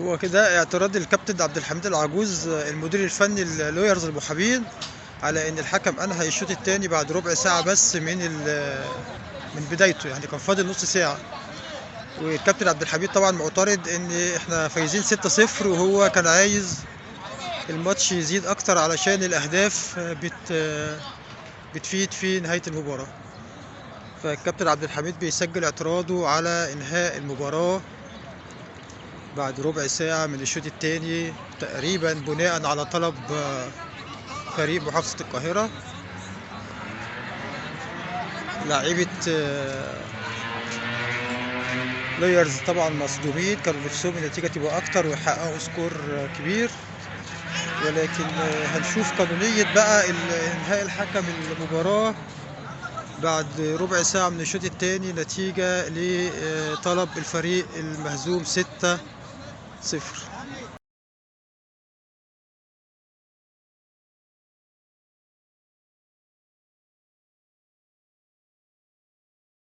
هو كده اعتراض الكابتن عبد الحميد العجوز المدير الفني للويرز المحابين على ان الحكم انهى الشوط الثاني بعد ربع ساعه بس من بدايته، يعني كان فاضل نص ساعه. والكابتن عبد الحميد طبعا معترض ان احنا فايزين 6-0 وهو كان عايز الماتش يزيد اكتر علشان الاهداف بتفيد في نهايه المباراه. فالكابتن عبد الحميد بيسجل اعتراضه على انهاء المباراه بعد ربع ساعة من الشوط الثاني تقريبا بناء على طلب فريق محافظة القاهرة. لاعيبة لايرز طبعا مصدومين، كانوا نفسهم النتيجة تبقى أكتر ويحققوا سكور كبير، ولكن هنشوف قانونية بقى إنهاء الحكم المباراة بعد ربع ساعة من الشوط الثاني نتيجة لطلب الفريق المهزوم 6-0.